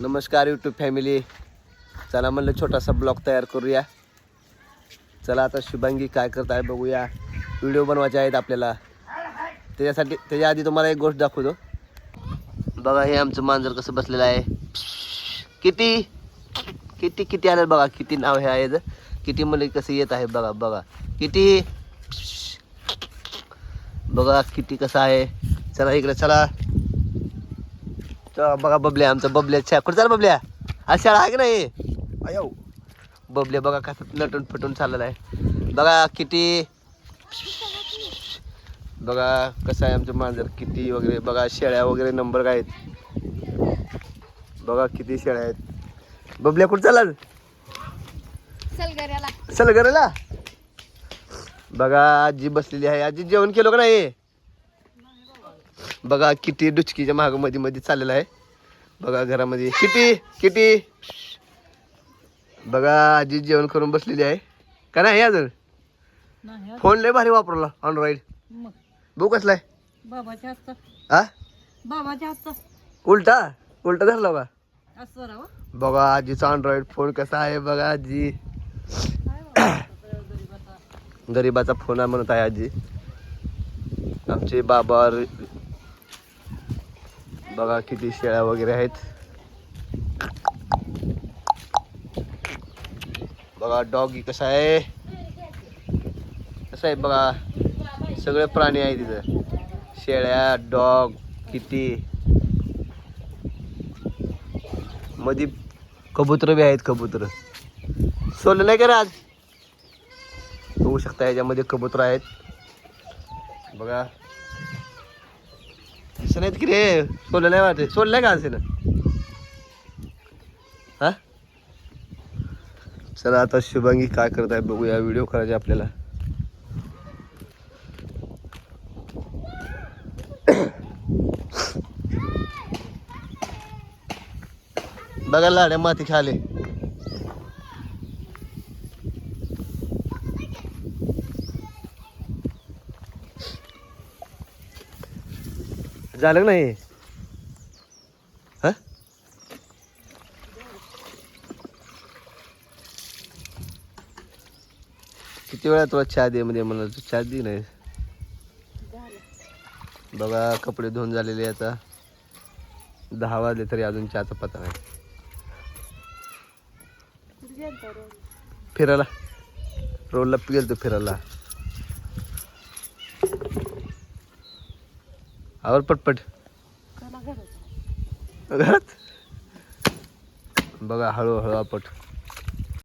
नमस्कार YouTube family. चला म्हणलं छोटासा ब्लॉग तयार करूया. चला आता शुभांगी काय करत आहे बघूया. व्हिडिओ बनवायचे आहेत आपल्याला. त्याच्या आधी तुम्हाला एक गोष्ट दाखवतो. बघा हे आमचं मांजर कसं बसलेलं आहे. किती किती किती आलं बघा. किती नाव हे आहे. किती म्हणलं कसं येत आहे बघा. बघा किती. बघा किती कसं आहे. चला इकडे चला. बघा बबल्या. आमचा बबल्या कुठं चाल बबल्या. आज शाळा आहे की नाही. अयो बबल्या बघा कसं नटून फटून चाललेला आहे. बघा किती. बघा कसं आहे आमचं मांजर. किती वगैरे बघा. शेळ्या वगैरे नंबर काय आहेत. बघा किती शेळ्या आहेत. बबल्या कुठं चालला. सलगऱ्याला. बघा आजी बसलेली आहे. आजी जेवण केलं का नाही. बघा किती डुचकीच्या माग मध्ये मध्ये चाललेला आहे. बघा घरामध्ये किती किती. बघा आजी जेवण करून बसलेली आहे का नाही. अजून फोन लय भारी वापरला अँड्रॉइड. बघू कसलाय बाबाच्या हातचा. हा बाबाच्या हातचा उलटा उलटा धरला बघा. असं राव. बघा आजीचा अँड्रॉइड फोन कसा आहे. बघा आजी गरीबाचा फोन म्हणत आहे आजी. आमचे बाबा बघा किती शेळ्या वगैरे आहेत. बघा डॉगी कसा आहे. कसं आहे बघा. सगळे प्राणी आहेत तिथं. शेळ्या डॉग किती. मध्ये कबूतर बी आहेत. कबूतर सोडलं नाही का रे आज. बघू शकता याच्यामध्ये कबूतर आहेत. बघा असं नाहीत की रे. सोडलं नाही वाटत. सोडलंय का असेल. हा चला आता शुभांगी काय करत आहे बघूया. व्हिडिओ करायचे आपल्याला. बघा लाड्या माती खाले. झालं नाही. हा किती वेळा तुला चहा दे म्हणजे मला तू चहा दे नाही. बघा कपडे धुवून झालेले. आता 10 वाजले तरी अजून चहाचा पत्ता नाही. फिरायला रोडला गेलतो फिरायला. आवर पटपट घरात. बघा हळूहळू आपट.